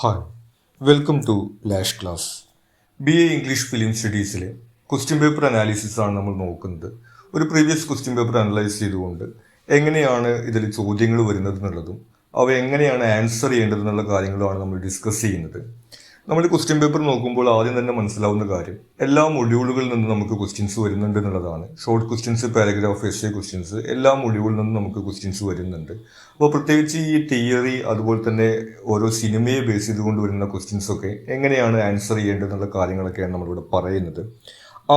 Hi welcome to lash class. BA English film സ്റ്റഡീസിലെ question paper analysis ആണ് നമ്മൾ നോക്കുന്നത്. ഒരു പ്രീവിയസ് ക്വസ്റ്റ്യൻ പേപ്പർ അനലൈസ് ചെയ്തുകൊണ്ട് എങ്ങനെയാണ് ഇതിൽ ചോദ്യങ്ങൾ വരുന്നത് എന്നുള്ളതും അവ എങ്ങനെയാണ് ആൻസർ ചെയ്യേണ്ടതെന്നുള്ള കാര്യങ്ങളുമാണ് നമ്മൾ ഡിസ്കസ് ചെയ്യുന്നത്. നമ്മൾ ക്വസ്റ്റ്യൻ പേപ്പർ നോക്കുമ്പോൾ ആദ്യം തന്നെ മനസ്സിലാവുന്ന കാര്യം എല്ലാ മൊഡ്യൂളുകളിൽ നിന്ന് നമുക്ക് ക്വസ്റ്റ്യൻസ് വരുന്നുണ്ട് എന്നുള്ളതാണ്. Short questions, paragraph, essay questions എല്ലാ മൊഡ്യൂളിൽ നിന്നും നമുക്ക് ക്വസ്റ്റ്യൻസ് വരുന്നുണ്ട്. അപ്പോൾ പ്രത്യേകിച്ച് ഈ തിയറി അതുപോലെ തന്നെ ഓരോ സിനിമയെ ബേസ് ചെയ്തുകൊണ്ട് വരുന്ന ക്വസ്റ്റ്യൻസ് ഒക്കെ എങ്ങനെയാണ് ആൻസർ ചെയ്യേണ്ടതെന്നുള്ള കാര്യങ്ങളൊക്കെയാണ് നമ്മളിവിടെ പറയുന്നത്.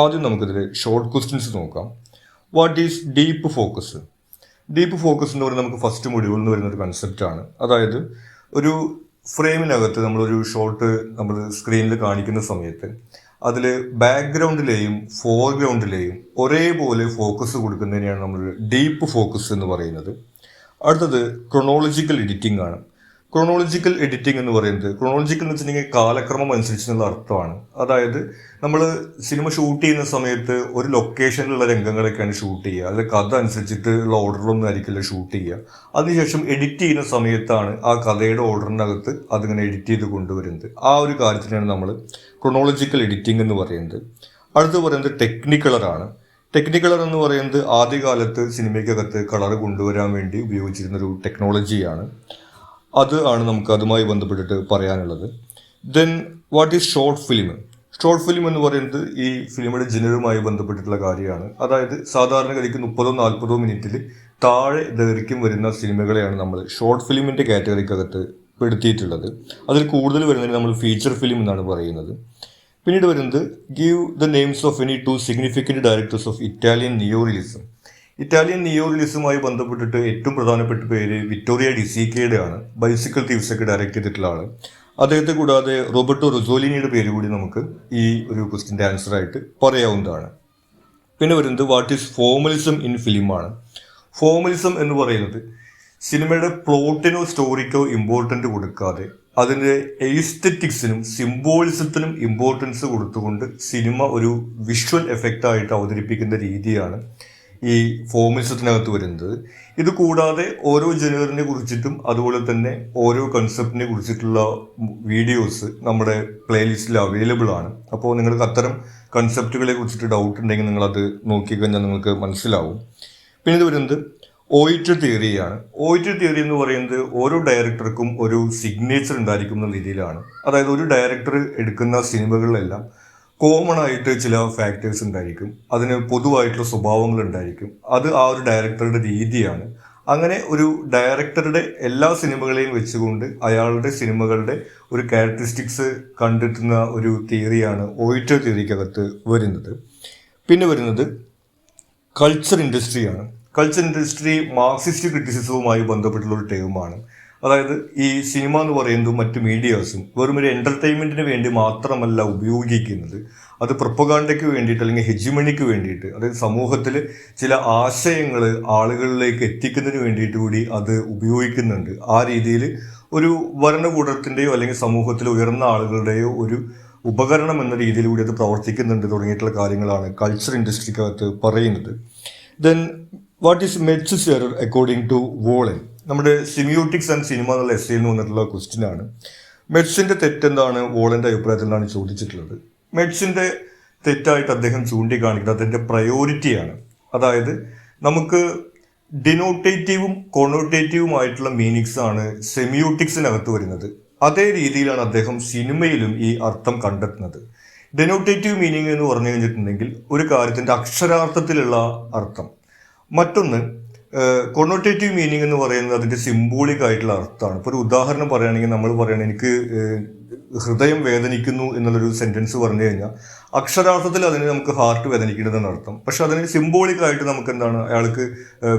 ആദ്യം നമുക്കിതിൽ ഷോർട്ട് ക്വസ്റ്റ്യൻസ് നോക്കാം. What is deep focus? Deep focus എന്ന് പറയുന്നത് നമുക്ക് ഫസ്റ്റ് മൊഡ്യൂളിൽ നിന്ന് വരുന്ന ഒരു കൺസെപ്റ്റാണ്. അതായത് ഒരു ഫ്രെയിമിനകത്ത് നമ്മളൊരു ഷോട്ട് നമ്മൾ സ്ക്രീനിൽ കാണിക്കുന്ന സമയത്ത് അതിൽ ബാക്ക്ഗ്രൗണ്ടിലെയും ഫോർഗ്രൗണ്ടിലെയും ഒരേപോലെ ഫോക്കസ് കൊടുക്കുന്നതിനെയാണ് നമ്മൾ ഡീപ്പ് ഫോക്കസ് എന്ന് പറയുന്നത്. അടുത്തത് ക്രൊണോളജിക്കൽ എഡിറ്റിംഗ് ആണ്. ക്രൊണോളജിക്കൽ എഡിറ്റിംഗ് എന്ന് പറയുന്നത്, ക്രൊണോളജിക്കൽ എന്ന് വെച്ചിട്ടുണ്ടെങ്കിൽ കാലക്രമം അനുസരിച്ചുള്ള അർത്ഥമാണ്. അതായത് നമ്മൾ സിനിമ ഷൂട്ട് ചെയ്യുന്ന സമയത്ത് ഒരു ലൊക്കേഷനിലുള്ള രംഗങ്ങളൊക്കെയാണ് ഷൂട്ട് ചെയ്യുക. അതിൽ കഥ അനുസരിച്ചിട്ടുള്ള ഓർഡറിലൊന്നും ആയിരിക്കില്ല ഷൂട്ട് ചെയ്യുക. അതിനുശേഷം എഡിറ്റ് ചെയ്യുന്ന സമയത്താണ് ആ കഥയുടെ ഓർഡറിനകത്ത് അതിങ്ങനെ എഡിറ്റ് ചെയ്ത് കൊണ്ടുവരുന്നത്. ആ ഒരു കാര്യത്തിനാണ് നമ്മൾ ക്രൊണോളജിക്കൽ എഡിറ്റിംഗ് എന്ന് പറയുന്നത്. അടുത്ത് പറയുന്നത് ടെക്നിക്കളറാണ്. ടെക്നിക്കളർ എന്ന് പറയുന്നത് ആദ്യകാലത്ത് സിനിമയ്ക്കകത്ത് കളർ കൊണ്ടുവരാൻ വേണ്ടി ഉപയോഗിച്ചിരുന്നൊരു ടെക്നോളജിയാണ്. അത് ആണ് നമുക്ക് അതുമായി ബന്ധപ്പെട്ടിട്ട് പറയാനുള്ളത്. Then what is short film? Short film എന്ന് പറയുന്നത് ഈ ഫിലിമിൻ്റെ ജനറുമായി ബന്ധപ്പെട്ടിട്ടുള്ള കാര്യമാണ്. അതായത് സാധാരണഗതിക്ക് 30-40 മിനിറ്റിൽ താഴെ ദൈർഘ്യം വരുന്ന സിനിമകളെയാണ് നമ്മൾ ഷോർട്ട് ഫിലിമിൻ്റെ കാറ്റഗറിക്കകത്ത് പെടുത്തിയിട്ടുള്ളത്. അതിൽ കൂടുതൽ വരുന്നതിന് നമ്മൾ ഫീച്ചർ ഫിലിം എന്നാണ് പറയുന്നത്. പിന്നീട് വരുന്നത് give the names of any 2 significant directors of Italian neo realism. Italian neo റിയലിസവുമായി ബന്ധപ്പെട്ടിട്ട് ഏറ്റവും പ്രധാനപ്പെട്ട പേര് വിറ്റോറിയ ഡിസീക്കയുടെ ആണ്. ബൈസിക്കിൾ തീവ്സ് ഒക്കെ ഡയറക്റ്റ് ചെയ്തിട്ടുള്ള ആൾ. അദ്ദേഹത്തെ കൂടാതെ റോബർട്ടോ റൊസോലിനിയുടെ പേര് കൂടി നമുക്ക് ഈ ഒരു ക്വസ്റ്റിൻ്റെ ആൻസറായിട്ട് പറയാവുന്നതാണ്. പിന്നെ വരുന്നത് വാട്ട് ഈസ് ഫോർമലിസം ഇൻ ഫിലിമാണ്. ഫോർമലിസം എന്ന് പറയുന്നത് സിനിമയുടെ പ്ലോട്ടിനോ സ്റ്റോറിക്കോ ഇമ്പോർട്ടൻ്റ് കൊടുക്കാതെ അതിൻ്റെ എസ്തെറ്റിക്സിനും സിംബോളിസത്തിനും ഇമ്പോർട്ടൻസ് കൊടുത്തുകൊണ്ട് സിനിമ ഒരു വിഷ്വൽ എഫക്റ്റായിട്ട് അവതരിപ്പിക്കുന്ന രീതിയാണ് ഈ ഫോർമലിസത്തിനകത്ത് വരുന്നത്. ഇത് കൂടാതെ ഓരോ ജനറിനെ കുറിച്ചിട്ടും അതുപോലെ തന്നെ ഓരോ കൺസെപ്റ്റിനെ കുറിച്ചിട്ടുള്ള വീഡിയോസ് നമ്മുടെ പ്ലേലിസ്റ്റിൽ അവൈലബിൾ ആണ്. അപ്പോൾ നിങ്ങൾക്ക് അത്തരം കൺസെപ്റ്റുകളെ കുറിച്ചിട്ട് ഡൗട്ട് ഉണ്ടെങ്കിൽ നിങ്ങളത് നോക്കിക്കഴിഞ്ഞാൽ നിങ്ങൾക്ക് മനസ്സിലാവും. പിന്നെ ഇത് വരുന്നത് ഓയിറ്റർ തിയറിയാണ്. ഓയിറ്റർ തിയറി എന്ന് പറയുന്നത് ഓരോ ഡയറക്ടർക്കും ഒരു സിഗ്നേച്ചർ ഉണ്ടായിരിക്കും എന്ന രീതിയിലാണ്. അതായത് ഒരു ഡയറക്ടർ എടുക്കുന്ന സിനിമകളിലെല്ലാം കോമൺ ആയിട്ട് ചില ഫാക്ടേഴ്സ് ഉണ്ടായിരിക്കും, അതിന് പൊതുവായിട്ടുള്ള സ്വഭാവങ്ങൾ ഉണ്ടായിരിക്കും. അത് ആ ഒരു ഡയറക്ടറുടെ രീതിയാണ്. അങ്ങനെ ഒരു ഡയറക്ടറുടെ എല്ലാ സിനിമകളെയും വെച്ചുകൊണ്ട് അയാളുടെ സിനിമകളുടെ ഒരു ക്യാരക്ടറിസ്റ്റിക്സ് കണ്ടെത്തുന്ന ഒരു തിയറിയാണ് ഓയിറ്റർ തിയറിക്കകത്ത് വരുന്നത്. പിന്നെ വരുന്നത് കൾച്ചർ ഇൻഡസ്ട്രിയാണ്. കൾച്ചർ ഇൻഡസ്ട്രി മാർക്സിസ്റ്റ് ക്രിറ്റിസിസവുമായി ബന്ധപ്പെട്ടുള്ള ഒരു ടേമാണ്. അതായത് ഈ സിനിമ എന്ന് പറയുന്നതും മറ്റ് മീഡിയാസും വെറും ഒരു എൻ്റർടൈൻമെൻറ്റിന് വേണ്ടി മാത്രമല്ല ഉപയോഗിക്കുന്നത്. അത് പ്രൊപ്പഗാണ്ടയ്ക്ക് വേണ്ടിയിട്ട് അല്ലെങ്കിൽ ഹെജിമണിക്ക് വേണ്ടിയിട്ട്, അതായത് സമൂഹത്തിൽ ചില ആശയങ്ങൾ ആളുകളിലേക്ക് എത്തിക്കുന്നതിന് വേണ്ടിയിട്ട് കൂടി അത് ഉപയോഗിക്കുന്നുണ്ട്. ആ രീതിയിൽ ഒരു ഭരണകൂടത്തിൻ്റെയോ അല്ലെങ്കിൽ സമൂഹത്തിലെ ഉയർന്ന ആളുകളുടെയോ ഒരു ഉപകരണം എന്ന രീതിയിൽ കൂടി അത് പ്രവർത്തിക്കുന്നുണ്ട് തുടങ്ങിയിട്ടുള്ള കാര്യങ്ങളാണ് കൾച്ചർ ഇൻഡസ്ട്രിക്കകത്ത് പറയുന്നത്. Then what is Metz's error according to Wollen? നമ്മുടെ സിമിയോട്ടിക്സ് ആൻഡ് സിനിമ എന്നുള്ള എസ്സേയിൽ നിന്ന് വന്നിട്ടുള്ള ക്വസ്റ്റ്യൻ ആണ്. മെറ്റ്സിൻ്റെ തെറ്റെന്താണ് വോളൻ്റെ അഭിപ്രായത്തിൽ നിന്നാണ് ചോദിച്ചിട്ടുള്ളത്. മെറ്റ്സിൻ്റെ തെറ്റായിട്ട് അദ്ദേഹം ചൂണ്ടിക്കാണിക്കുന്നത് അതിൻ്റെ പ്രയോറിറ്റിയാണ്. അതായത് നമുക്ക് ഡിനോട്ടേറ്റീവും കോണോട്ടേറ്റീവുമായിട്ടുള്ള മീനിങ്സ് ആണ് സെമിയോട്ടിക്സിനകത്ത് വരുന്നത്. അതേ രീതിയിലാണ് അദ്ദേഹം സിനിമയിലും ഈ അർത്ഥം കണ്ടെത്തുന്നത്. ഡെനോട്ടേറ്റീവ് മീനിങ് എന്ന് പറഞ്ഞു കഴിഞ്ഞിട്ടുണ്ടെങ്കിൽ ഒരു കാര്യത്തിൻ്റെ അക്ഷരാർത്ഥത്തിലുള്ള അർത്ഥം. മറ്റൊന്ന് കൊണോട്ടേറ്റീവ് മീനിങ് എന്ന് പറയുന്നത് അതിൻ്റെ സിംബോളിക് ആയിട്ടുള്ള അർത്ഥമാണ്. ഇപ്പോൾ ഒരു ഉദാഹരണം പറയുകയാണെങ്കിൽ നമ്മൾ പറയുകയാണെങ്കിൽ എനിക്ക് ഹൃദയം വേദനിക്കുന്നു എന്നുള്ളൊരു സെൻറ്റൻസ് പറഞ്ഞു കഴിഞ്ഞാൽ അക്ഷരാർത്ഥത്തിൽ അതിന് നമുക്ക് ഹാർട്ട് വേദനിക്കുന്നതെന്ന് അർത്ഥം. പക്ഷെ അതിന് സിംബോളിക് ആയിട്ട് നമുക്ക് എന്താണ്, അയാൾക്ക്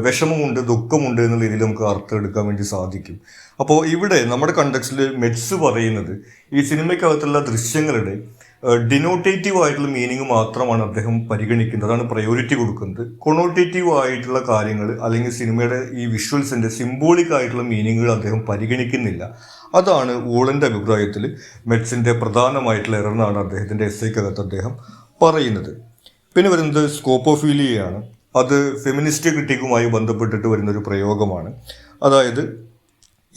വിഷമമുണ്ട്, ദുഃഖമുണ്ട് എന്നുള്ള രീതിയിൽ നമുക്ക് അർത്ഥം എടുക്കാൻ വേണ്ടി സാധിക്കും. അപ്പോൾ ഇവിടെ നമ്മുടെ കണ്ടക്സ്റ്റിൽ മെറ്റ്സ് പറയുന്നത് ഈ സിനിമയ്ക്കകത്തുള്ള ദൃശ്യങ്ങളുടെ ഡിനോട്ടേറ്റീവ് ആയിട്ടുള്ള മീനിങ് മാത്രമാണ് അദ്ദേഹം പരിഗണിക്കുന്നത്, അതാണ് പ്രയോറിറ്റി കൊടുക്കുന്നത്. കൊണോട്ടേറ്റീവ് ആയിട്ടുള്ള കാര്യങ്ങൾ അല്ലെങ്കിൽ സിനിമയുടെ ഈ വിഷ്വൽസിൻ്റെ സിംബോളിക് ആയിട്ടുള്ള മീനിങ്ങുകൾ അദ്ദേഹം പരിഗണിക്കുന്നില്ല. അതാണ് വോളൻ്റെ അഭിപ്രായത്തിൽ മെറ്റ്സിൻ്റെ പ്രധാനമായിട്ടുള്ള എറർ എന്നാണ് അദ്ദേഹത്തിൻ്റെ എസ്സേക്കകത്ത് അദ്ദേഹം പറയുന്നത്. പിന്നെ വരുന്നത് സ്കോപ്പോഫീലിയയാണ്. അത് ഫെമിനിസ്റ്റ് ക്രിട്ടിക്കുമായി ബന്ധപ്പെട്ടിട്ട് വരുന്നൊരു പ്രയോഗമാണ്. അതായത്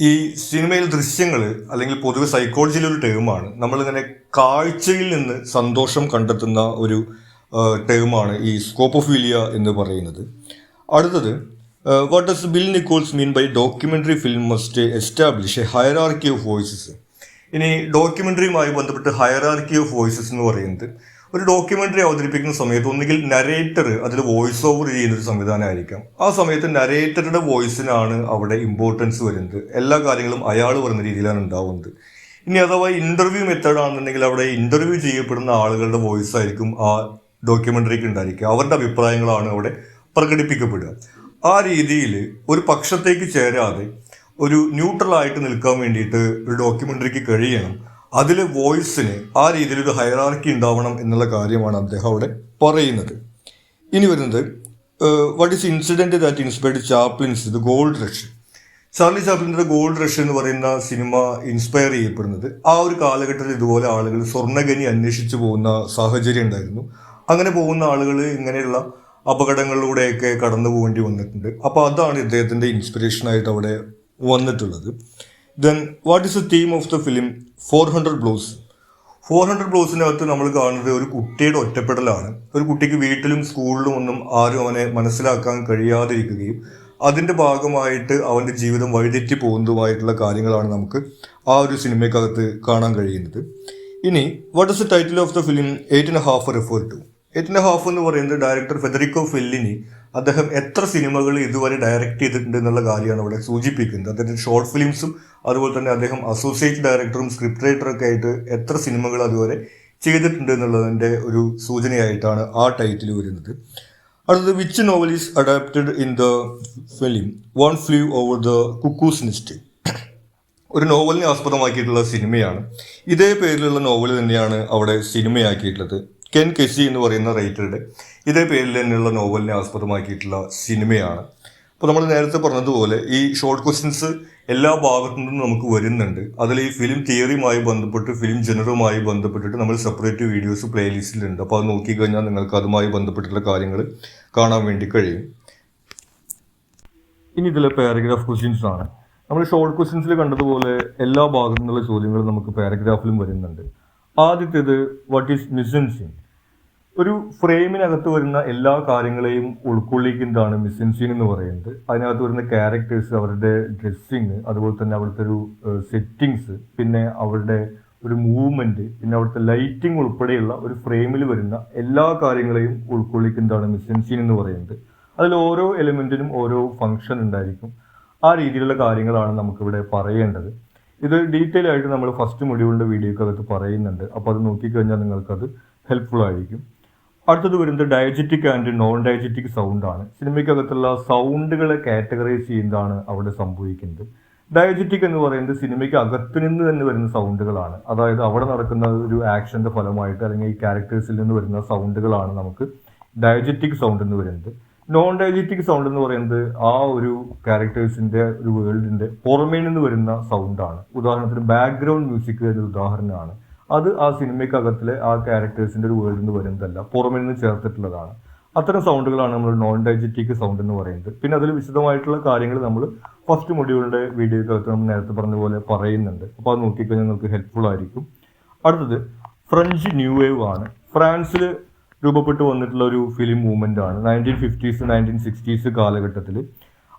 ഈ സിനിമയിൽ ദൃശ്യങ്ങൾ അല്ലെങ്കിൽ പൊതുവെ സൈക്കോളജിയിലെ ഒരു ടേമാണ് നമ്മളിങ്ങനെ കാഴ്ചയിൽ നിന്ന് സന്തോഷം കണ്ടെത്തുന്ന ഒരു ടേമാണ് ഈ സ്കോപ്പോഫീലിയ എന്ന് പറയുന്നത്. അടുത്തത് what does Bill Nichols mean by documentary film must establish a hierarchy of voices. ഇനി ഡോക്യുമെൻ്ററിയുമായി ബന്ധപ്പെട്ട് ഹയറാർക്കി ഓഫ് വോയിസസ് എന്ന് പറയുന്നത് ഒരു ഡോക്യുമെൻ്ററി അവതരിപ്പിക്കുന്ന സമയത്ത് ഒന്നുകിൽ നരേറ്റർ അതിൽ വോയിസ് ഓവർ ചെയ്യുന്നൊരു സംവിധാനമായിരിക്കാം. ആ സമയത്ത് നരേറ്ററുടെ വോയിസിനാണ് അവിടെ ഇമ്പോർട്ടൻസ് വരുന്നത്. എല്ലാ കാര്യങ്ങളും അയാൾ പറയുന്ന രീതിയിലാണ് ഉണ്ടാവുന്നത്. ഇനി അഥവാ ഇൻ്റർവ്യൂ മെത്തേഡ് ആണെന്നുണ്ടെങ്കിൽ അവിടെ ഇൻ്റർവ്യൂ ചെയ്യപ്പെടുന്ന ആളുകളുടെ വോയിസ് ആയിരിക്കും ആ ഡോക്യുമെൻ്ററിക്ക് ഉണ്ടായിരിക്കുക. അവരുടെ അഭിപ്രായങ്ങളാണ് അവിടെ പ്രകടിപ്പിക്കപ്പെടുക. ആ രീതിയിൽ ഒരു പക്ഷത്തേക്ക് ചേരാതെ ഒരു ന്യൂട്രലായിട്ട് നിൽക്കാൻ വേണ്ടിയിട്ട് ഒരു ഡോക്യുമെൻ്ററിക്ക് കഴിയണം. അതിൽ വോയിസിന് ആ രീതിയിലൊരു ഹയറാർക്കി ഉണ്ടാവണം എന്നുള്ള കാര്യമാണ് അദ്ദേഹം അവിടെ പറയുന്നത്. ഇനി വരുന്നത് what is incident that inspired Chaplin's the Gold Rush. Charlie ചാപ്ലിൻ്റെ ഗോൾഡ് റഷ് എന്ന് പറയുന്ന സിനിമ ഇൻസ്പയർ ചെയ്യപ്പെടുന്നത് ആ ഒരു കാലഘട്ടത്തിൽ ഇതുപോലെ ആളുകൾ സ്വർണ്ണഖനി അന്വേഷിച്ചു പോകുന്ന സാഹചര്യം ഉണ്ടായിരുന്നു. അങ്ങനെ പോകുന്ന ആളുകൾ ഇങ്ങനെയുള്ള അപകടങ്ങളിലൂടെയൊക്കെ കടന്നു പോകേണ്ടി വന്നിട്ടുണ്ട്. അപ്പോൾ അതാണ് ഇദ്ദേഹത്തിൻ്റെ ഇൻസ്പിറേഷനായിട്ട് അവിടെ വന്നിട്ടുള്ളത്. Then what is the theme of the film 400 blows. 400 ബ്ലോസിനകത്ത് നമ്മൾ കാണുന്നത് ഒരു കുട്ടിയുടെ ഒറ്റപ്പെടലാണ്. ഒരു കുട്ടിക്ക് വീട്ടിലും സ്കൂളിലും ഒന്നും ആരും അവനെ മനസ്സിലാക്കാൻ കഴിയാതിരിക്കുകയും അതിൻ്റെ ഭാഗമായിട്ട് അവൻ്റെ ജീവിതം വഴിതെറ്റി പോകുന്നതുമായിട്ടുള്ള കാര്യങ്ങളാണ് നമുക്ക് ആ ഒരു സിനിമയ്ക്കകത്ത് കാണാൻ കഴിയുന്നത്. ഇനി what is the title of the film 8.5 refer to. 8.5 എന്ന് പറയുന്നത് ഡയറക്ടർ ഫെദറിക്കോ ഫെല്ലിനി അദ്ദേഹം എത്ര സിനിമകൾ ഇതുവരെ ഡയറക്റ്റ് ചെയ്തിട്ടുണ്ട് എന്നുള്ള കാര്യമാണ് അവിടെ സൂചിപ്പിക്കുന്നത്. അദ്ദേഹത്തിൻ്റെ ഷോർട്ട് ഫിലിംസും അതുപോലെ തന്നെ അദ്ദേഹം അസോസിയേറ്റ് ഡയറക്ടറും സ്ക്രിപ്റ്റ് റൈറ്ററൊക്കെ ആയിട്ട് എത്ര സിനിമകൾ അതുവരെ ചെയ്തിട്ടുണ്ട് എന്നുള്ളതിൻ്റെ ഒരു സൂചനയായിട്ടാണ് ആ ടൈറ്റിൽ വരുന്നത്. അടുത്തത് which novel is adapted in the film one flu over the cuckoo's nest. ഒരു നോവലിനെ ആസ്പദമാക്കിയിട്ടുള്ള സിനിമയാണ്. ഇതേ പേരിലുള്ള നോവൽ തന്നെയാണ് അവിടെ സിനിമയാക്കിയിട്ടുള്ളത്. കെൻ കെസി എന്ന് പറയുന്ന റൈറ്ററുടെ ഇതേ പേരിൽ തന്നെയുള്ള നോവലിനെ ആസ്പദമാക്കിയിട്ടുള്ള സിനിമയാണ്. അപ്പോൾ നമ്മൾ നേരത്തെ പറഞ്ഞതുപോലെ ഈ ഷോർട്ട് ക്വസ്റ്റ്യൻസ് എല്ലാ ഭാഗത്തു നിന്നും നമുക്ക് വരുന്നുണ്ട്. അതിൽ ഈ ഫിലിം തിയറിയുമായി ബന്ധപ്പെട്ട് ഫിലിം ജനറുമായി ബന്ധപ്പെട്ടിട്ട് നമ്മൾ സെപ്പറേറ്റ് വീഡിയോസ് പ്ലേലിസ്റ്റിലുണ്ട്. അപ്പോൾ അത് നോക്കിക്കഴിഞ്ഞാൽ നിങ്ങൾക്ക് അതുമായി ബന്ധപ്പെട്ടിട്ടുള്ള കാര്യങ്ങൾ കാണാൻ വേണ്ടി കഴിയും. ഇനി ഇതിലെ പാരഗ്രാഫ് ക്വസ്റ്റ്യൻസ് ആണ്. നമ്മൾ ഷോർട്ട് ക്വസ്റ്റ്യൻസിൽ കണ്ടതുപോലെ എല്ലാ ഭാഗത്തു നിന്നുള്ള ചോദ്യങ്ങളും നമുക്ക് പാരഗ്രാഫിലും വരുന്നുണ്ട്. ആദ്യത്തേത് വാട്ട് ഈസ് മിസൻസീൻ. ഒരു ഫ്രെയിമിനകത്ത് വരുന്ന എല്ലാ കാര്യങ്ങളെയും ഉൾക്കൊള്ളിക്കുന്നതാണ് മിസൻസീൻ എന്ന് പറയുന്നത്. അതിനകത്ത് വരുന്ന ക്യാരക്ടേഴ്സ്, അവരുടെ ഡ്രസ്സിങ്, അതുപോലെ തന്നെ അവിടുത്തെ ഒരു സെറ്റിങ്സ്, പിന്നെ അവരുടെ ഒരു മൂവ്മെൻറ്റ്, പിന്നെ അവിടുത്തെ ലൈറ്റിംഗ് ഉൾപ്പെടെയുള്ള ഒരു ഫ്രെയിമിൽ വരുന്ന എല്ലാ കാര്യങ്ങളെയും ഉൾക്കൊള്ളിക്കുന്നതാണ് മിസൻസീൻ എന്ന് പറയുന്നത്. അതിൽ ഓരോ എലിമെൻറ്റിനും ഓരോ ഫങ്ഷൻ ഉണ്ടായിരിക്കും. ആ രീതിയിലുള്ള കാര്യങ്ങളാണ് നമുക്കിവിടെ പറയേണ്ടത്. ഇത് ഡീറ്റെയിൽ ആയിട്ട് നമ്മൾ ഫസ്റ്റ് മൊഡ്യൂളിൻ്റെ വീഡിയോക്കകത്ത് പറയുന്നുണ്ട്. അപ്പോൾ അത് നോക്കിക്കഴിഞ്ഞാൽ നിങ്ങൾക്കത് ഹെൽപ്ഫുൾ ആയിരിക്കും. അടുത്തത് വരുന്നത് ഡയജറ്റിക് ആൻഡ് നോൺ ഡയജറ്റിക് സൗണ്ടാണ്. സിനിമയ്ക്കകത്തുള്ള സൗണ്ടുകളെ കാറ്റഗറൈസ് ചെയ്യുന്നതാണ് അവിടെ സംഭവിക്കുന്നത്. ഡയജറ്റിക് എന്ന് പറയുന്നത് സിനിമയ്ക്ക് അകത്തു നിന്ന് തന്നെ വരുന്ന സൗണ്ടുകളാണ്. അതായത് അവിടെ നടക്കുന്ന ഒരു ആക്ഷൻ്റെ ഫലമായിട്ട് അല്ലെങ്കിൽ ഈ ക്യാരക്ടേഴ്സിൽ നിന്ന് വരുന്ന സൗണ്ടുകളാണ് നമുക്ക് ഡയജറ്റിക് സൗണ്ട് എന്ന് പറയുന്നത്. നോൺ ഡയജറ്റിക് സൗണ്ട് എന്ന് പറയുന്നത് ആ ഒരു ക്യാരക്ടേഴ്സിൻ്റെ ഒരു വേൾഡിൻ്റെ പുറമേ നിന്ന് വരുന്ന സൗണ്ടാണ്. ഉദാഹരണത്തിന് ബാക്ക്ഗ്രൗണ്ട് മ്യൂസിക് എന്നൊരു ഉദാഹരണമാണ്. അത് ആ സിനിമയ്ക്കകത്തിലെ ആ ക്യാരക്ടേഴ്സിൻ്റെ ഒരു വേൾഡിൽ നിന്ന് വരുന്നതല്ല, പുറമേ നിന്ന് ചേർത്തിട്ടുള്ളതാണ്. അത്തരം സൗണ്ടുകളാണ് നമ്മൾ നോൺ ഡയജറ്റിക് സൗണ്ട് എന്ന് പറയുന്നത്. പിന്നെ അതിൽ വിശദമായിട്ടുള്ള കാര്യങ്ങൾ നമ്മൾ ഫസ്റ്റ് മൊഡ്യൂളിൻ്റെ വീഡിയോക്കകത്ത് നമ്മൾ നേരത്തെ പറഞ്ഞ പോലെ പറയുന്നുണ്ട്. അപ്പോൾ അത് നോക്കിക്കഴിഞ്ഞാൽ നിങ്ങൾക്ക് ഹെൽപ്ഫുൾ ആയിരിക്കും. അടുത്തത് ഫ്രഞ്ച് ന്യൂ വേവ് ആണ്. ഫ്രാൻസിൽ രൂപപ്പെട്ടു വന്നിട്ടുള്ള ഒരു ഫിലിം മൂവ്മെൻ്റ് ആണ്. 1950s 1960s കാലഘട്ടത്തിൽ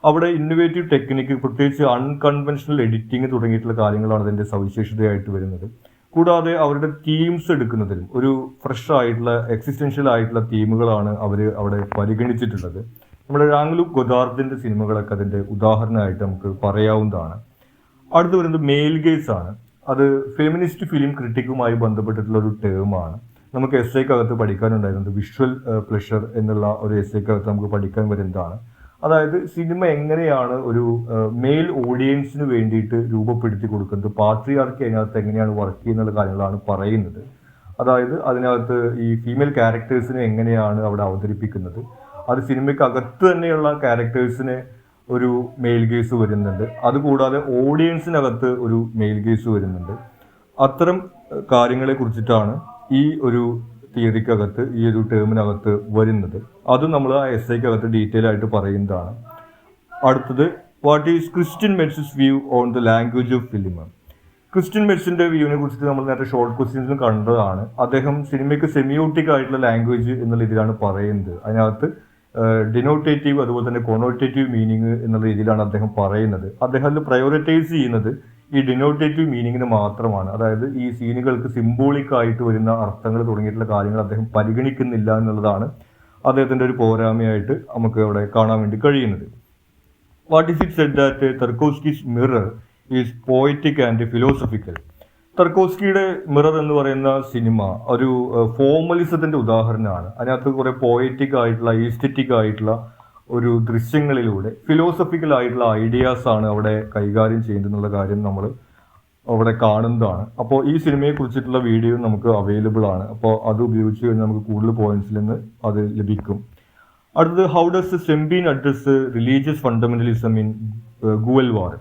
അവിടെ ഇന്നോവേറ്റീവ് ടെക്നിക്ക്, പ്രത്യേകിച്ച് അൺകൺവെൻഷണൽ എഡിറ്റിംഗ് തുടങ്ങിയിട്ടുള്ള കാര്യങ്ങളാണ് അതിൻ്റെ സവിശേഷതയായിട്ട് വരുന്നത്. കൂടാതെ അവരുടെ തീംസ് എടുക്കുന്നതിലും ഒരു ഫ്രഷ് ആയിട്ടുള്ള എക്സിസ്റ്റൻഷ്യൽ ആയിട്ടുള്ള തീമുകളാണ് അവർ അവിടെ പരിഗണിച്ചിട്ടുള്ളത്. നമ്മുടെ ഴാങ്-ലൂക്ക് ഗൊദാർദിൻ്റെ സിനിമകളൊക്കെ അതിൻ്റെ ഉദാഹരണമായിട്ട് നമുക്ക് പറയാവുന്നതാണ്. അടുത്ത് വരുന്നത് മെയിൽ ഗേസ് ആണ്. അത് ഫെമിനിസ്റ്റ് ഫിലിം ക്രിട്ടിക്കുമായി ബന്ധപ്പെട്ടിട്ടുള്ള ഒരു ടേമാണ്. നമുക്ക് എസ്സേക്കകത്ത് പഠിക്കാനുണ്ടായിരുന്നത് വിഷ്വൽ പ്ലഷർ എന്നുള്ള ഒരു എസ്സേക്കകത്ത് നമുക്ക് പഠിക്കാൻ വരുന്നതാണ്. അതായത് സിനിമ എങ്ങനെയാണ് ഒരു മെയിൽ ഓഡിയൻസിന് വേണ്ടിയിട്ട് രൂപപ്പെടുത്തി കൊടുക്കുന്നത്, പാട്രിയാർക്കി അതിനകത്ത് എങ്ങനെയാണ് വർക്ക് ചെയ്യുന്നുള്ള കാര്യങ്ങളാണ് പറയുന്നത്. അതായത് അതിനകത്ത് ഈ ഫീമെയിൽ ക്യാരക്ടേഴ്സിനെ എങ്ങനെയാണ് അവിടെ അവതരിപ്പിക്കുന്നത്, അത് സിനിമയ്ക്ക് അകത്ത് തന്നെയുള്ള ക്യാരക്ടേഴ്സിന് ഒരു മെയിൽ ഗേസ് വരുന്നുണ്ട്, അതുകൂടാതെ ഓഡിയൻസിനകത്ത് ഒരു മെയിൽ ഗേസ് വരുന്നുണ്ട്. അത്തരം കാര്യങ്ങളെ കുറിച്ചിട്ടാണ് ഈ ഒരു തിയറിക്കകത്ത്, ഈ ഒരു ടേമിനകത്ത് വരുന്നത്. അതും നമ്മൾ ആ എസ്ഐക്കകത്ത് ഡീറ്റെയിൽ ആയിട്ട് പറയുന്നതാണ്. അടുത്തത് what is Christian Metz's view on the language of film? Christian മെറ്റ്സിന്റെ വ്യൂവിനെ കുറിച്ചിട്ട് നമ്മൾ നേരത്തെ ഷോർട്ട് ക്വസ്റ്റ്യൻസിലും കണ്ടതാണ്. അദ്ദേഹം സിനിമയ്ക്ക് സെമിയോട്ടിക് ആയിട്ടുള്ള ലാംഗ്വേജ് എന്നുള്ള രീതിയിലാണ് പറയുന്നത്. അതിനകത്ത് ഡിനോട്ടേറ്റീവ് അതുപോലെ തന്നെ കൊണോട്ടേറ്റീവ് മീനിങ് എന്നുള്ള രീതിയിലാണ് അദ്ദേഹം പറയുന്നത്. അദ്ദേഹം അതിൽ പ്രയോറിറ്റൈസ് ചെയ്യുന്നത് ഈ ഡിനോട്ടേറ്റീവ് മീനിങ്ങിന് മാത്രമാണ്. അതായത് ഈ സീനുകൾക്ക് സിംബോളിക് ആയിട്ട് വരുന്ന അർത്ഥങ്ങൾ തുടങ്ങിയിട്ടുള്ള കാര്യങ്ങൾ അദ്ദേഹം പരിഗണിക്കുന്നില്ല എന്നുള്ളതാണ് അദ്ദേഹത്തിന്റെ ഒരു പോരായ്മയായിട്ട് നമുക്ക് അവിടെ കാണാൻ വേണ്ടി കഴിയുന്നത്. What is it said that Tarkovsky's Mirror is poetic and philosophical? തർക്കോസ്കിയുടെ മിറർ എന്ന് പറയുന്ന സിനിമ ഒരു ഫോർമലിസത്തിന്റെ ഉദാഹരണമാണ്. അതിനകത്ത് കുറെ പോയറ്റിക് ആയിട്ടുള്ള ഈസ്തെറ്റിക് ആയിട്ടുള്ള ഒരു ദൃശ്യങ്ങളിലൂടെ ഫിലോസഫിക്കൽ ആയിട്ടുള്ള ഐഡിയാസ് ആണ് അവിടെ കൈകാര്യം ചെയ്യുന്നുള്ള കാര്യം നമ്മൾ അവിടെ കാണുന്നതാണ്. അപ്പോൾ ഈ സിനിമയെ കുറിച്ചിട്ടുള്ള വീഡിയോ നമുക്ക് അവൈലബിൾ ആണ്. അപ്പോൾ അത് ഉപയോഗിച്ച് കഴിഞ്ഞാൽ നമുക്ക് കൂടുതൽ പോയിന്റ്സിൽ നിന്ന് അത് ലഭിക്കും. അടുത്തത്, how does Sembene address religious fundamentalism in Guelwaar?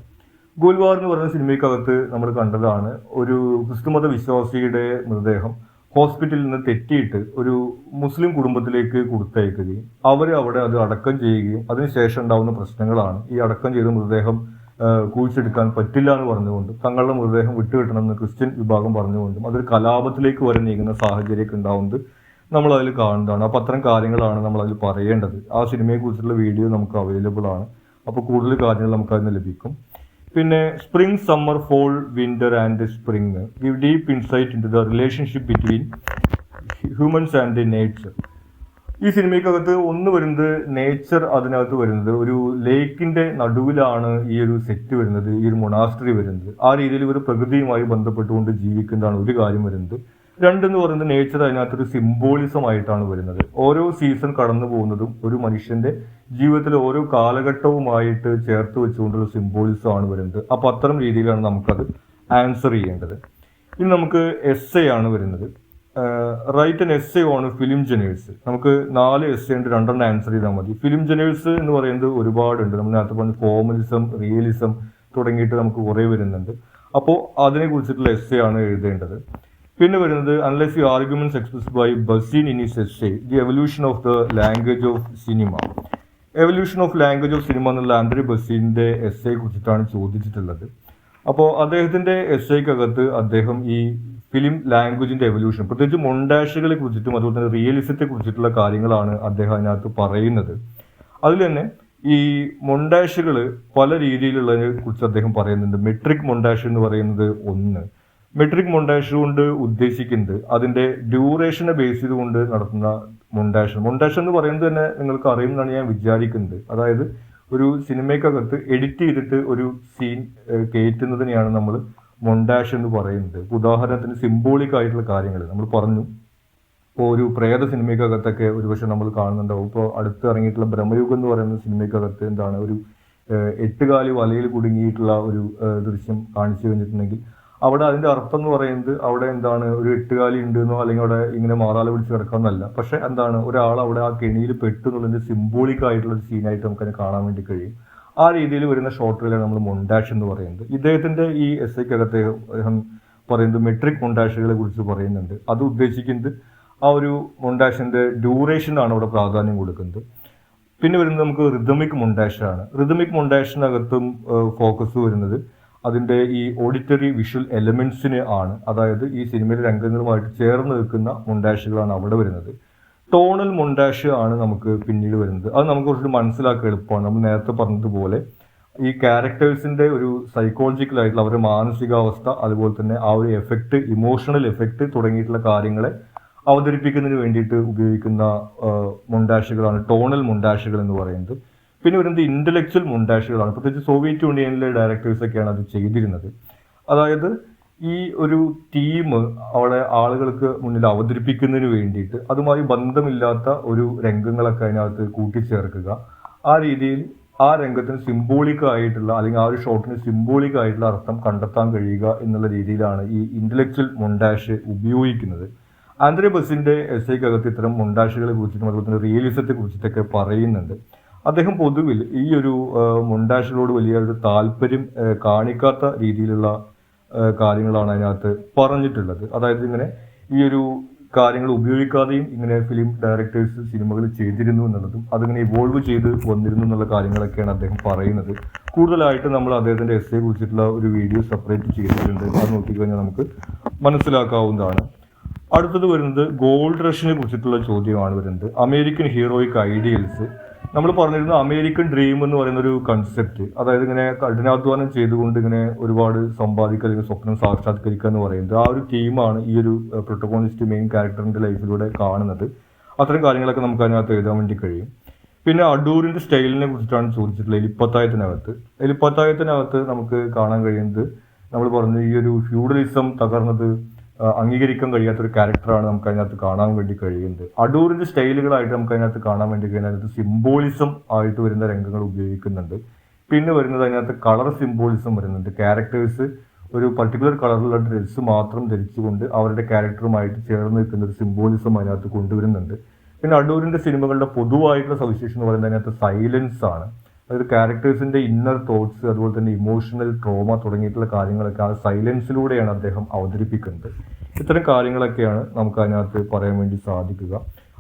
Guelwaar എന്ന് പറയുന്ന സിനിമയ്ക്കകത്ത് നമ്മൾ കണ്ടതാണ് ഒരു ക്രിസ്തുമത വിശ്വാസിയുടെ മൃതദേഹം ഹോസ്പിറ്റലിൽ നിന്ന് തെറ്റിയിട്ട് ഒരു മുസ്ലിം കുടുംബത്തിലേക്ക് കൊടുത്തയക്കുകയും അവർ അവിടെ അത് അടക്കം ചെയ്യുകയും അതിനുശേഷം ഉണ്ടാകുന്ന പ്രശ്നങ്ങളാണ് ഈ അടക്കം ചെയ്ത മൃതദേഹം കുഴിച്ചെടുക്കാൻ പറ്റില്ല എന്ന് പറഞ്ഞുകൊണ്ടും തങ്ങളുടെ മൃതദേഹം വിട്ടുകിട്ടണമെന്ന് ക്രിസ്ത്യൻ വിഭാഗം പറഞ്ഞുകൊണ്ടും അതൊരു കലാപത്തിലേക്ക് വരെ നീങ്ങുന്ന സാഹചര്യമൊക്കെ ഉണ്ടാവുന്നത് നമ്മൾ അതിൽ കാണുന്നതാണ്. അപ്പോൾ അത്തരം കാര്യങ്ങളാണ് നമ്മൾ അതിൽ പറയേണ്ടത്. ആ സിനിമയെക്കുറിച്ചുള്ള വീഡിയോ നമുക്ക് അവൈലബിൾ ആണ്. അപ്പോൾ കൂടുതൽ കാര്യങ്ങൾ നമുക്ക് അതിന് ലഭിക്കും. പിന്നെ spring, summer, fall, winter and spring give deep insight into the relationship between humans and nature. ഈ സിനിമയ്ക്കകത്ത് ഒന്ന് വരുന്നത് നേച്ചർ, അതിനകത്ത് വരുന്നത് ഒരു ലേക്കിന്റെ നടുവിലാണ് ഈ ഒരു സെറ്റ് വരുന്നത്, ഈ ഒരു മൊണാസ്ട്രി വരുന്നത്. ആ രീതിയിൽ ഇവർ പ്രകൃതിയുമായി ബന്ധപ്പെട്ടുകൊണ്ട് ജീവിക്കുന്നതാണ് ഒരു കാര്യം വരുന്നത്. രണ്ടെന്ന് പറയുന്നത് നേച്ചർ അതിനകത്തൊരു സിംബോളിസം ആയിട്ടാണ് വരുന്നത്. ഓരോ സീസൺ കടന്നു പോകുന്നതും ഒരു മനുഷ്യന്റെ ജീവിതത്തിലെ ഓരോ കാലഘട്ടവുമായിട്ട് ചേർത്ത് വെച്ചുകൊണ്ടുള്ള സിംബോളിസം ആണ് വരുന്നത്. അപ്പൊ അത്തരം രീതിയിലാണ് നമുക്കത് ആൻസർ ചെയ്യേണ്ടത്. ഇനി നമുക്ക് എസ്സേ ആണ് വരുന്നത്. Write an essay on film genres. നമുക്ക് 4 എസ്സേ ഉണ്ട്, 2 ആൻസർ ചെയ്താൽ മതി. ഫിലിം ജനേഴ്സ് എന്ന് പറയുന്നത് ഒരുപാടുണ്ട്. നമ്മൾ നേരത്തെ പറഞ്ഞ ഫോർമലിസം, റിയലിസം തുടങ്ങിയിട്ട് നമുക്ക് കുറേ വരുന്നുണ്ട്. അപ്പോൾ അതിനെ കുറിച്ചിട്ടുള്ള എസ്സേ ആണ് എഴുതേണ്ടത്. പിന്നെ വരുന്നത്, analyse you arguments expressed by Bazin in his essay the evolution of the language of cinema. Evolution of language of cinema എന്നുള്ള ആൻഡ്രി ബസീന്റെ എസ്സേയെ കുറിച്ചിട്ടാണ് ചോദിച്ചിട്ടുള്ളത്. അപ്പോൾ അദ്ദേഹത്തിന്റെ എസ്സേക്കകത്ത് അദ്ദേഹം ഈ ഫിലിം ലാംഗ്വേജിന്റെ എവല്യൂഷൻ, പ്രത്യേകിച്ച് മൊണ്ടാഷുകളെ കുറിച്ചിട്ടും അതുപോലെ തന്നെ റിയലിസത്തെ കുറിച്ചിട്ടുള്ള കാര്യങ്ങളാണ് അദ്ദേഹം അതിനകത്ത് പറയുന്നത്. അതിൽ തന്നെ ഈ മൊണ്ടാഷുകൾ പല രീതിയിലുള്ളതിനെ കുറിച്ച് അദ്ദേഹം പറയുന്നുണ്ട്. മെട്രിക് മൊണ്ടാഷ് എന്ന് പറയുന്നത് ഒന്ന്. മെട്രിക് മൊണ്ടാഷ് കൊണ്ട് ഉദ്ദേശിക്കുന്നത് അതിന്റെ ഡ്യൂറേഷനെ ബേസ് ചെയ്തുകൊണ്ട് നടത്തുന്ന മൊണ്ടാഷ് എന്ന് പറയുന്നത് തന്നെ നിങ്ങൾക്ക് അറിയുമെന്നാണ് ഞാൻ വിചാരിക്കുന്നത്. അതായത് ഒരു സിനിമയ്ക്കകത്ത് എഡിറ്റ് ചെയ്തിട്ട് ഒരു സീൻ കയറ്റുന്നതിനെയാണ് നമ്മൾ മൊണ്ടാഷ് എന്ന് പറയുന്നത്. ഉദാഹരണത്തിന് സിംബോളിക് ആയിട്ടുള്ള കാര്യങ്ങൾ നമ്മൾ പറഞ്ഞു. ഇപ്പോൾ ഒരു പ്രേത സിനിമയ്ക്കകത്തൊക്കെ ഒരുപക്ഷെ നമ്മൾ കാണുന്നുണ്ടാവും. ഇപ്പോൾ അടുത്ത് ഇറങ്ങിയിട്ടുള്ള ബ്രഹ്മയുഗം എന്ന് പറയുന്ന സിനിമയ്ക്കകത്ത് എന്താണ് ഒരു 8 കാലി വലയിൽ കുടുങ്ങിയിട്ടുള്ള ഒരു ദൃശ്യം കാണിച്ചു കഴിഞ്ഞിട്ടുണ്ടെങ്കിൽ അവിടെ അതിന്റെ അർത്ഥം എന്ന് പറയുന്നത് അവിടെ എന്താണ് ഒരു 8 കാലി ഉണ്ടെന്നോ അല്ലെങ്കിൽ അവിടെ ഇങ്ങനെ മാറാല പിടിച്ച് കിടക്കാമെന്നല്ല. പക്ഷെ എന്താണ് ഒരാൾ അവിടെ ആ കെണിയിൽ പെട്ടു എന്നുള്ളതിന്റെ സിംബോളിക് ആയിട്ടുള്ള ഒരു സീനായിട്ട് നമുക്കതിനെ കാണാൻ വേണ്ടി കഴിയും. ആ രീതിയിൽ വരുന്ന ഷോട്ടുകളാണ് നമ്മൾ മൊണ്ടാഷ് എന്ന് പറയുന്നത്. ഇദ്ദേഹത്തിന്റെ ഈ എസ്സേക്കകത്ത് അദ്ദേഹം പറയുന്നത് മെട്രിക് മൊണ്ടാഷുകളെ കുറിച്ച് പറയുന്നുണ്ട്. അത് ഉദ്ദേശിക്കുന്നത് ആ ഒരു മൊണ്ടാഷിന്റെ ഡ്യൂറേഷനാണ് അവിടെ പ്രാധാന്യം കൊടുക്കുന്നത്. പിന്നെ വരുന്നത് നമുക്ക് റിതമിക് മൊണ്ടാഷാണ്. റിതമിക് മൊണ്ടാഷിനകത്തും ഫോക്കസ് വരുന്നത് അതിന്റെ ഈ ഓഡിറ്ററി വിഷ്വൽ എലമെന്റ്സിന് ആണ്. അതായത് ഈ സിനിമയിലെ രംഗങ്ങളുമായിട്ട് ചേർന്ന് നിൽക്കുന്ന മൊണ്ടാഷുകളാണ് അവിടെ വരുന്നത്. ടോണൽ മൊണ്ടാഷ് ആണ് നമുക്ക് പിന്നീട് വരുന്നത്. അത് നമുക്ക് കുറച്ചുകൂടി മനസ്സിലാക്കാൻ എളുപ്പമാണ്. നമ്മൾ നേരത്തെ പറഞ്ഞതുപോലെ ഈ ക്യാരക്ടേഴ്സിന്റെ ഒരു സൈക്കോളജിക്കൽ ആയിട്ടുള്ള അവരുടെ മാനസികാവസ്ഥ, അതുപോലെ തന്നെ ആ ഒരു എഫക്റ്റ്, ഇമോഷണൽ എഫക്റ്റ് തുടങ്ങിയിട്ടുള്ള കാര്യങ്ങളെ അവതരിപ്പിക്കുന്നതിന് വേണ്ടിയിട്ട് ഉപയോഗിക്കുന്ന മൊണ്ടാഷുകളാണ് ടോണൽ മൊണ്ടാഷുകൾ എന്ന് പറയുന്നത്. പിന്നെ വരുന്നത് ഇന്റലക്ച്വൽ മൊണ്ടാഷുകളാണ്. പ്രത്യേകിച്ച് സോവിയറ്റ് യൂണിയനിലെ ഡയറക്ടേഴ്സൊക്കെയാണ് അത് ചെയ്തിരുന്നത്. അതായത് ഈ ഒരു ടീം അവിടെ ആളുകൾക്ക് മുന്നിൽ അവതരിപ്പിക്കുന്നതിന് വേണ്ടിയിട്ട് അതുമായി ബന്ധമില്ലാത്ത ഒരു രംഗങ്ങളൊക്കെ അതിനകത്ത് കൂട്ടിച്ചേർക്കുക. ആ രീതിയിൽ ആ രംഗത്തിന് സിംബോളിക് ആയിട്ടുള്ള അല്ലെങ്കിൽ ആ ഒരു ഷോട്ടിന് സിംബോളിക് ആയിട്ടുള്ള അർത്ഥം കണ്ടെത്താൻ കഴിയുക എന്നുള്ള രീതിയിലാണ് ഈ ഇന്റലക്ച്വൽ മൊണ്ടാഷ് ഉപയോഗിക്കുന്നത്. ആൻഡ്രേ ബസിന്റെ എസ്സേക്കകത്ത് ഇത്തരം മൊണ്ടാഷുകളെ കുറിച്ചിട്ടും അതുപോലെ തന്നെ റിയലിസത്തെ കുറിച്ചിട്ടൊക്കെ പറയുന്നുണ്ട്. അദ്ദേഹം പൊതുവിൽ ഈ ഒരു മൊണ്ടാഷുകളോട് വലിയൊരു താല്പര്യം കാണിക്കാത്ത രീതിയിലുള്ള കാര്യങ്ങളാണ് അതിനകത്ത് പറഞ്ഞിട്ടുള്ളത്. അതായത് ഇങ്ങനെ ഈ ഒരു കാര്യങ്ങൾ ഉപയോഗിക്കാതെയും ഇങ്ങനെ ഫിലിം ഡയറക്ടേഴ്സ് സിനിമകൾ ചെയ്തിരുന്നു എന്നുള്ളതും അതിങ്ങനെ ഇവോൾവ് ചെയ്ത് വന്നിരുന്നു എന്നുള്ള കാര്യങ്ങളൊക്കെയാണ് അദ്ദേഹം പറയുന്നത്. കൂടുതലായിട്ട് നമ്മൾ അദ്ദേഹത്തിൻ്റെ എസ്സേ കുറിച്ചിട്ടുള്ള ഒരു വീഡിയോ സെപ്പറേറ്റ് ചെയ്തിട്ടുണ്ട്. അത് നോക്കിക്കഴിഞ്ഞാൽ നമുക്ക് മനസ്സിലാക്കാവുന്നതാണ്. അടുത്തത് വരുന്നത് ഗോൾഡ് റഷിനെ കുറിച്ചിട്ടുള്ള ചോദ്യമാണ് വരുന്നത്. American heroic ideals. നമ്മൾ പറഞ്ഞിരുന്നു അമേരിക്കൻ ഡ്രീം എന്ന് പറയുന്ന ഒരു കൺസെപ്റ്റ്, അതായത് ഇങ്ങനെ കഠിനാധ്വാനം ചെയ്തുകൊണ്ട് ഇങ്ങനെ ഒരുപാട് സമ്പാദിക്കുക അല്ലെങ്കിൽ സ്വപ്നം സാക്ഷാത്കരിക്കുക എന്ന് പറയുന്നത് ആ ഒരു തീമാണ് ഈ ഒരു പ്രൊട്ടഗോണിസ്റ്റ് മെയിൻ ക്യാരക്ടറിന്റെ ലൈഫിലൂടെ കാണുന്നത്. അത്തരം കാര്യങ്ങളൊക്കെ നമുക്ക് അതിനകത്ത് എഴുതാൻ വേണ്ടി കഴിയും. പിന്നെ അടൂരിന്റെ സ്റ്റൈലിനെ കുറിച്ചിട്ടാണ് ചോദിച്ചിട്ടുള്ളത്. എലിപ്പത്തായത്തിനകത്ത് നമുക്ക് കാണാൻ കഴിയുന്നത്, നമ്മൾ പറഞ്ഞു ഈ ഒരു ഫ്യൂഡലിസം തകർന്നത് അംഗീകരിക്കാൻ കഴിയാത്തൊരു ക്യാരക്ടറാണ് നമുക്ക് അതിനകത്ത് കാണാൻ വേണ്ടി കഴിയുന്നത്. അടൂരിന്റെ സ്റ്റൈലുകളായിട്ട് നമുക്ക് അതിനകത്ത് കാണാൻ വേണ്ടി കഴിയുന്നത് അതിനകത്ത് സിംബോളിസം ആയിട്ട് വരുന്ന രംഗങ്ങൾ ഉപയോഗിക്കുന്നുണ്ട്. പിന്നെ വരുന്നത് അതിനകത്ത് കളർ സിംബോളിസം വരുന്നുണ്ട്. ക്യാരക്ടേഴ്സ് ഒരു പർട്ടിക്കുലർ കളറിലുള്ള ഡ്രസ്സ് മാത്രം ധരിച്ചുകൊണ്ട് അവരുടെ ക്യാരക്ടറുമായിട്ട് ചേർന്ന് നിൽക്കുന്ന ഒരു സിംബോളിസം അതിനകത്ത് കൊണ്ടുവരുന്നുണ്ട്. പിന്നെ അടൂരിന്റെ സിനിമകളുടെ പൊതുവായിട്ടുള്ള സവിശേഷത എന്ന് പറയുന്നത് അതിനകത്ത് സൈലൻസ് ആണ്. അതായത് ക്യാരക്ടേഴ്സിന്റെ ഇന്നർ തോട്ട്സ്, അതുപോലെ തന്നെ ഇമോഷണൽ ട്രോമ തുടങ്ങിയിട്ടുള്ള കാര്യങ്ങളൊക്കെ ആ സൈലൻസിലൂടെയാണ് അദ്ദേഹം അവതരിപ്പിക്കുന്നത്. ഇത്തരം കാര്യങ്ങളൊക്കെയാണ് നമുക്ക് അതിനകത്ത് പറയാൻ വേണ്ടി സാധിക്കുക.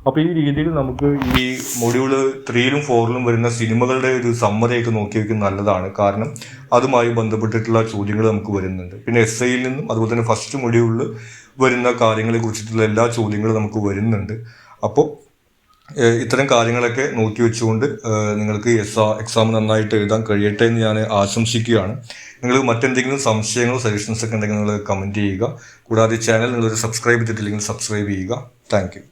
അപ്പോൾ ഈ രീതിയിൽ നമുക്ക് ഈ മൊഡ്യൂൾ 3-ലും 4-ലും വരുന്ന സിനിമകളുടെ ഒരു സമ്മറിയൊക്കെ നോക്കി വയ്ക്കുന്നത് നല്ലതാണ്. കാരണം അതുമായി ബന്ധപ്പെട്ടിട്ടുള്ള ചോദ്യങ്ങൾ നമുക്ക് വരുന്നുണ്ട്. പിന്നെ എസ്ഐയിൽ നിന്നും അതുപോലെ തന്നെ ഫസ്റ്റ് മൊഡ്യൂളിൽ വരുന്ന കാര്യങ്ങളെ കുറിച്ചിട്ടുള്ള എല്ലാ ചോദ്യങ്ങളും നമുക്ക് വരുന്നുണ്ട്. അപ്പോൾ ഇത്തരം കാര്യങ്ങളൊക്കെ നോക്കി വെച്ചുകൊണ്ട് നിങ്ങൾക്ക് എക്സാം നന്നായിട്ട് എഴുതാൻ കഴിയട്ടെ എന്ന് ഞാൻ ആശംസിക്കുകയാണ്. നിങ്ങൾ മറ്റെന്തെങ്കിലും സംശയങ്ങളോ സജഷൻസ് ഒക്കെ ഉണ്ടെങ്കിൽ നിങ്ങൾ കമൻറ്റ് ചെയ്യുക. കൂടാതെ ചാനൽ നിങ്ങളൊരു സബ്സ്ക്രൈബ് ചെയ്തിട്ടില്ലെങ്കിൽ സബ്സ്ക്രൈബ് ചെയ്യുക. Thank you.